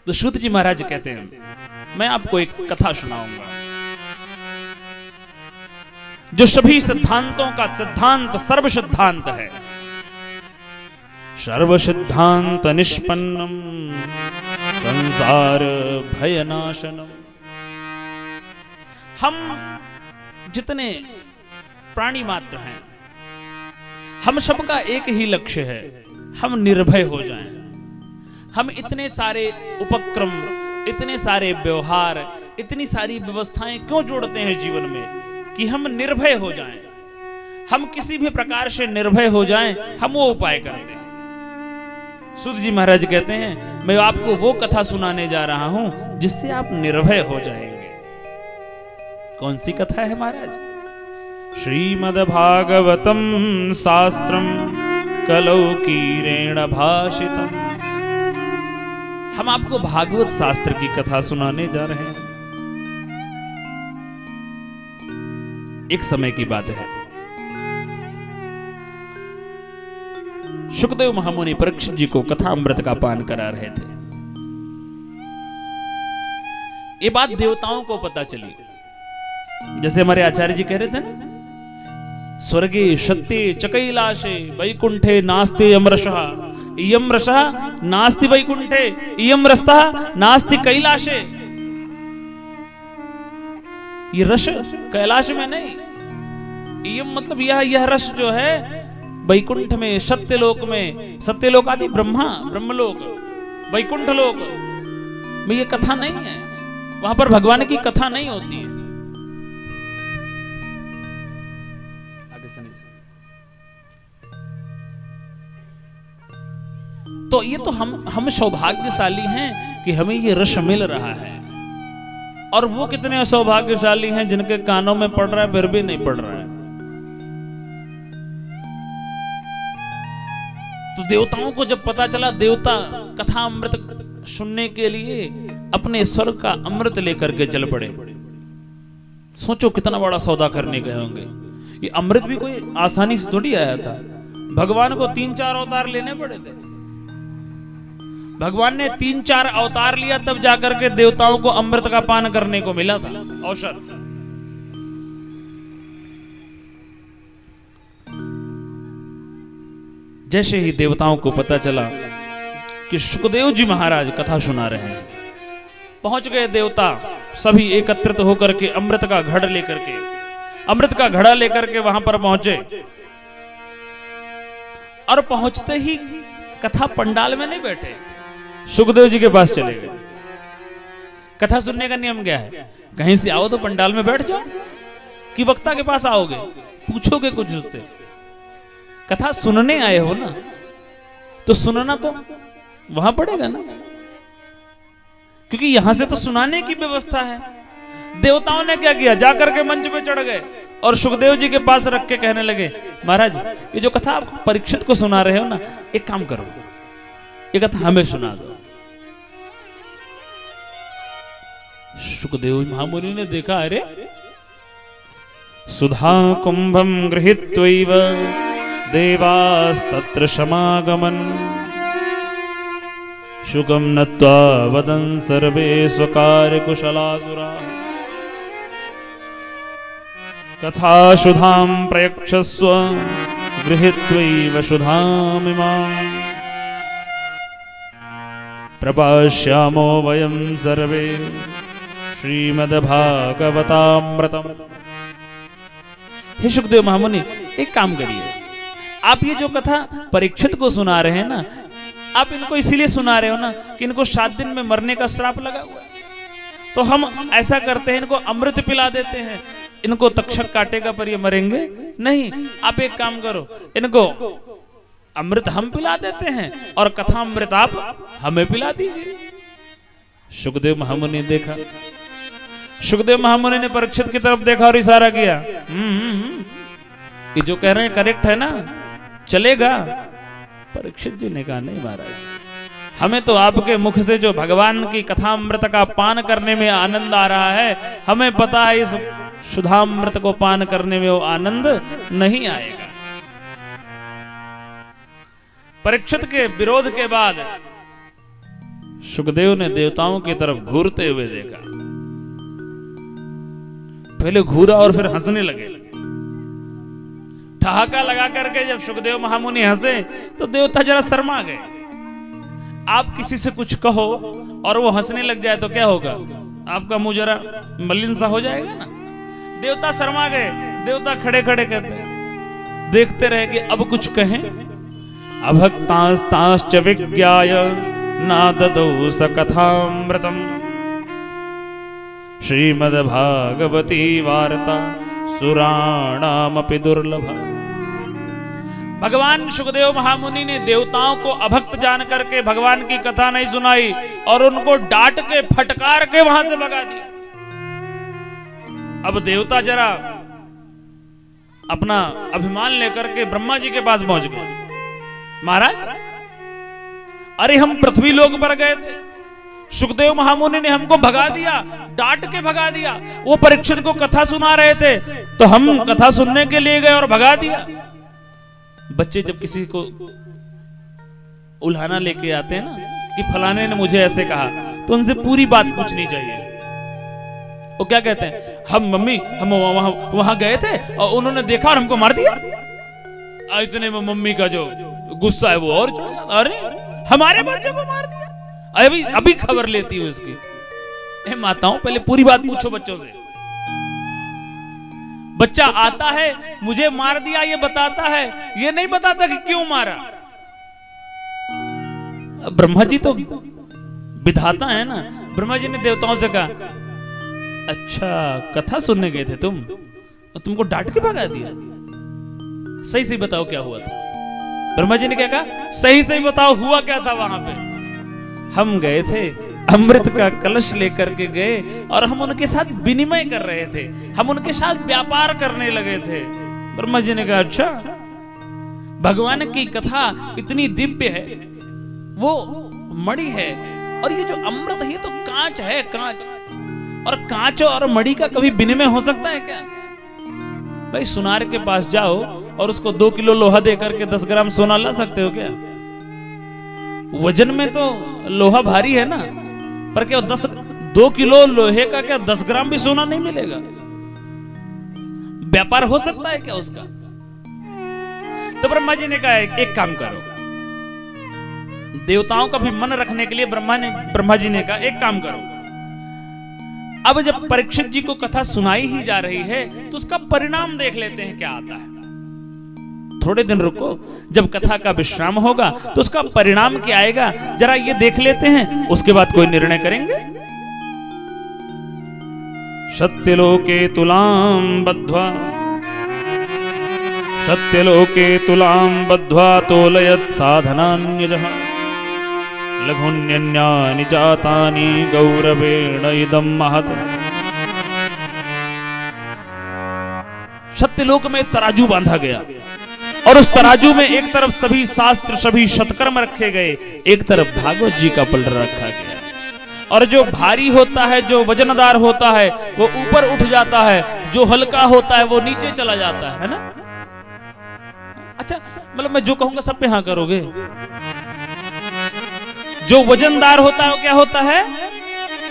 तो सूत जी महाराज कहते हैं, मैं आपको एक कथा सुनाऊंगा जो सभी सिद्धांतों का सिद्धांत, सर्व सिद्धांत है। सर्व सिद्धांत निष्पन्नम संसार भयनाशनम। हम जितने प्राणी मात्र हैं, हम सबका एक ही लक्ष्य है, हम निर्भय हो जाएं। हम इतने सारे उपक्रम, इतने सारे व्यवहार, इतनी सारी व्यवस्थाएं क्यों जोड़ते हैं जीवन में कि हम निर्भय हो जाएं। हम किसी भी प्रकार से निर्भय हो जाएं, हम वो उपाय करते हैं। सूत जी महाराज कहते हैं, मैं आपको वो कथा सुनाने जा रहा हूं जिससे आप निर्भय हो जाएंगे। कौन सी कथा है महाराज? श्रीमद्भागवतम शास्त्रम कलौकीरेण भाषितम। हम आपको भागवत शास्त्र की कथा सुनाने जा रहे हैं। एक समय की बात है, शुकदेव महामुनि परीक्षित जी को कथा अमृत का पान करा रहे थे। ये बात देवताओं को पता चली। जैसे हमारे आचार्य जी कह रहे थे ना, स्वर्गे सत्ये च कैलाशे वैकुंठे नास्ति अमरसः, इयं रसः नास्ति वैकुंठे, इयं रसः नास्ति कैलाशे। ये रस कैलाश में नहीं, इयं मतलब यह रस जो है वैकुंठ में, सत्यलोक में, सत्यलोक आदि ब्रह्मा, ब्रह्मलोक, वैकुंठ लोक में ये कथा नहीं है। वहां पर भगवान की कथा नहीं होती है। आगे से नहीं। तो ये तो हम सौभाग्यशाली हैं कि हमें ये रस मिल रहा है। और वो कितने सौभाग्यशाली हैं जिनके कानों में पड़ रहा है फिर भी नहीं पड़ रहा है। तो देवताओं को जब पता चला, देवता कथा अमृत सुनने के लिए अपने स्वर्ग का अमृत लेकर के चल पड़े। सोचो कितना बड़ा सौदा करने गए होंगे। ये अमृत भी कोई आसानी से थोड़ी आया था। भगवान को 3-4 अवतार लेने पड़े थे। भगवान ने 3-4 अवतार लिया तब जाकर के देवताओं को अमृत का पान करने को मिला था अवसर। जैसे ही देवताओं को पता चला कि सुखदेव जी महाराज कथा सुना रहे हैं, पहुंच गए देवता सभी एकत्रित होकर के अमृत का घड़ा लेकर के वहां पर पहुंचे। और पहुंचते ही कथा पंडाल में नहीं बैठे, सुखदेव जी के पास चले गए। कथा सुनने का नियम क्या है? कहीं से आओ तो पंडाल में बैठ जाओ, कि वक्ता के पास आओगे, पूछोगे कुछ उससे। कथा सुनने आए हो ना, तो सुनना तो वहां पड़ेगा ना, क्योंकि यहां से तो सुनाने की व्यवस्था है। देवताओं ने क्या किया, जाकर के मंच पे चढ़ गए और सुखदेव जी के पास रख के कहने लगे, महाराज ये जो कथा आप परीक्षित को सुना रहे हो ना, एक काम करो, ये कथा हमें सुना दो। सुखदेव महामुनि ने देखा, अरे सुधा कुंभम गृहीत्वैव देवास्तत्र समागमन् शुकं नत्वा वदन् सर्वे स्वकार्य कुशलासुराः कथा सुधां प्रयक्षस्व गृहीत्वैव सुधामिमाम् प्रपश्यामो वयं सर्वे श्रीमद्भागवतामृतम्। हे सुखदेव महामुनि, एक काम करिए, आप ये जो कथा परीक्षित को सुना रहे हैं ना, आप इनको इसीलिए सुना रहे हो ना कि इनको 7 दिन में मरने का श्राप लगा हुआ है। तो हम ऐसा करते हैं, इनको अमृत पिला देते हैं। इनको तक्षक काटेगा पर ये मरेंगे नहीं। आप एक काम करो, इनको अमृत हम पिला देते हैं और कथा अमृत आप हमें पिला दीजिए। सुखदेव महामुनि ने देखा, सुखदेव महामुनि ने परीक्षित की तरफ देखा और इशारा किया, ये जो कह रहे हैं करेक्ट है ना, चलेगा। परीक्षित जी ने कहा, नहीं महाराज, हमें तो आपके मुख से जो भगवान की कथामृत का पान करने में आनंद आ रहा है, हमें पता है इस सुधामृत को पान करने में वो आनंद नहीं आएगा। परीक्षित के विरोध के बाद सुखदेव ने देवताओं की तरफ घूरते हुए देखा। पहले घूरा और फिर हंसने लगे। ठहाका लगा करके जब सुखदेव महामुनि हंसे तो देवता जरा शर्मा गए। आप किसी से कुछ कहो और वो हंसने लग जाए तो क्या होगा? आपका मुंह जरा मलिन सा हो जाएगा ना। देवता शर्मा गए। देवता खड़े खड़े कहते देखते रहे कि अब कुछ कहें। अभक्तांस्तांश्च विज्ञाय नाददौ स कथामृतम् श्रीमद्भागवती वार्ता सुराणामपि दुर्लभा। भगवान सुखदेव महामुनि ने देवताओं को अभक्त जान करके भगवान की कथा नहीं सुनाई और उनको डांट के फटकार के वहां से भगा दिया। अब देवता जरा अपना अभिमान लेकर के ब्रह्मा जी के पास पहुंच गए। महाराज, अरे हम पृथ्वी लोक पर गए थे, सुखदेव महामुनि ने हमको भगा दिया, डांट के भगा दिया। वो परीक्षित को कथा सुना रहे थे तो हम कथा सुनने के लिए गए और भगा दिया। बच्चे जब किसी को उल्हाना लेके आते हैं ना कि फलाने ने मुझे ऐसे कहा, तो उनसे पूरी बात पूछनी चाहिए। वो क्या कहते हैं? हम मम्मी हम वहां गए थे और उन्होंने देखा और हमको मार दिया। इतने में मम्मी का जो गुस्सा है वो और चढ़ जाता। अरे हमारे बच्चे को मार दिया, अभी अभी खबर लेती हूँ इसकी। माताओं पहले पूरी बात पूछो बच्चों से। बच्चा आता है मुझे मार दिया ये बताता है, ये नहीं बताता कि क्यों मारा। ब्रह्मा जी तो विधाता है ना। ब्रह्मा जी ने देवताओं से कहा, अच्छा कथा सुनने गए थे तुम और तुमको डांट के भगा दिया, सही सही बताओ क्या हुआ था। ब्रह्मा जी ने क्या कहा? सही सही बताओ हुआ क्या था वहां पे। हम गए थे, अमृत का कलश लेकर के गए और हम उनके साथ विनिमय कर रहे थे, हम उनके साथ व्यापार करने लगे थे। ब्रह्मा जी ने कहा, अच्छा भगवान की कथा इतनी दिव्य है, वो मणि है और ये जो अमृत है ये तो कांच है, कांच। और कांच और मणि का कभी विनिमय हो सकता है क्या? भाई सुनार के पास जाओ और उसको 2 किलो लोहा दे करके 10 ग्राम सोना ला सकते हो क्या? वजन में तो लोहा भारी है ना, पर क्या 2 किलो लोहे का क्या 10 ग्राम भी सोना नहीं मिलेगा? व्यापार हो सकता है क्या उसका? तो ब्रह्मा जी ने कहा एक काम करो, देवताओं का भी मन रखने के लिए ब्रह्मा जी ने कहा एक काम करो, अब जब परीक्षित जी को कथा सुनाई ही जा रही है तो उसका परिणाम देख लेते हैं क्या आता है। थोड़े दिन रुको, जब कथा का विश्राम होगा तो उसका परिणाम क्या आएगा जरा ये देख लेते हैं, उसके बाद कोई निर्णय करेंगे। सत्यलोके तुलां बद्ध्वा, सत्यलोके तुलां बद्ध्वा तोलयत् साधनान्यजः लघुन्यन्यानि जातानि गौरवेण इदं महत्। सत्यलोक में तराजू बांधा गया और उस तराजू में एक तरफ सभी शास्त्र सभी सत्कर्म रखे गए, एक तरफ भागवत जी का पलड़ा रखा गया। और जो भारी होता है, जो वजनदार होता है वो ऊपर उठ जाता है, जो हल्का होता है वो नीचे चला जाता है ना। अच्छा मतलब मैं जो कहूंगा सब पे हाँ करोगे। जो वजनदार होता है वो क्या होता है?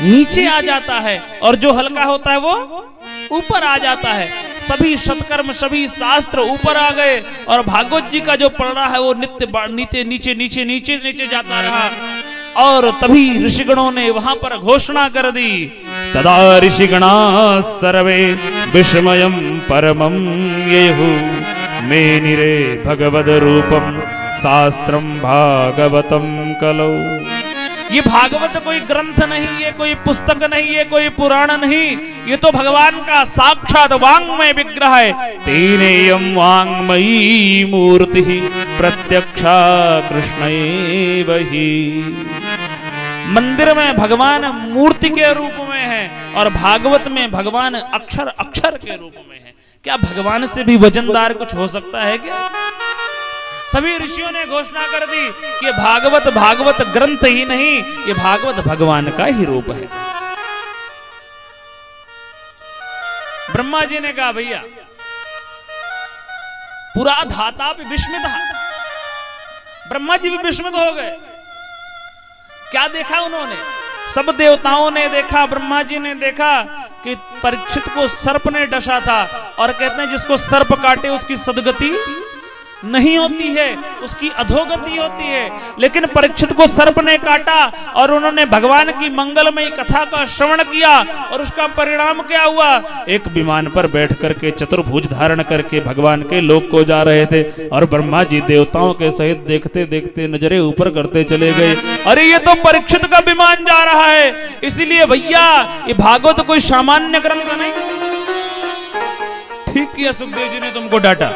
नीचे आ जाता है, और जो हल्का होता है वो ऊपर आ जाता है। सभी सत्कर्म सभी शास्त्र ऊपर आ गए और भागवत जी का जो पलड़ा है वो नीचे नीचे नीचे नीचे नीचे जाता रहा। और तभी ऋषिगणों ने वहां पर घोषणा कर दी, तदा ऋषिगणा सर्वे विस्मयं परमं येहु मेनिरे भगवद रूपम शास्त्रम भागवतम कलौ। ये भागवत कोई ग्रंथ नहीं, ये कोई पुस्तक नहीं, ये कोई पुराण नहीं, ये तो भगवान का साक्षात वांग्मय विग्रह है। तेनेयं वांग्मयी मूर्ति प्रत्यक्षा कृष्णैव हि। मंदिर में भगवान मूर्ति के रूप में है और भागवत में भगवान अक्षर अक्षर के रूप में है। क्या भगवान से भी वजनदार कुछ हो सकता है क्या? सभी ऋषियों ने घोषणा कर दी कि भागवत ग्रंथ ही नहीं, ये भागवत भगवान का ही रूप है। ब्रह्मा जी ने कहा भैया पूरा धाता भी विस्मित है। ब्रह्मा जी भी विस्मित हो गए। क्या देखा उन्होंने? सब देवताओं ने देखा, ब्रह्मा जी ने देखा कि परीक्षित को सर्प ने डसा था, और कहते हैं जिसको सर्प काटे उसकी सदगति नहीं होती है, उसकी अधोगति होती है। लेकिन परीक्षित को सर्प ने काटा और उन्होंने भगवान की मंगलमयी कथा का श्रवण किया, और उसका परिणाम क्या हुआ? एक विमान पर बैठ करके चतुर्भुज धारण करके भगवान के लोक को जा रहे थे, और ब्रह्मा जी देवताओं के सहित देखते देखते नजरें ऊपर करते चले गए। अरे ये तो परीक्षित का विमान जा रहा है। इसलिए भैया ये भागवत कोई सामान्य ग्रंथ नहीं। ठीक किया सुखदेव जी ने तुमको डांटा।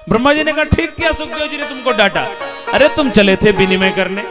ब्रह्मा जी ने कहा ठीक किया सुखदेव जी ने तुमको डांटा। अरे तुम चले थे विनिमय करने,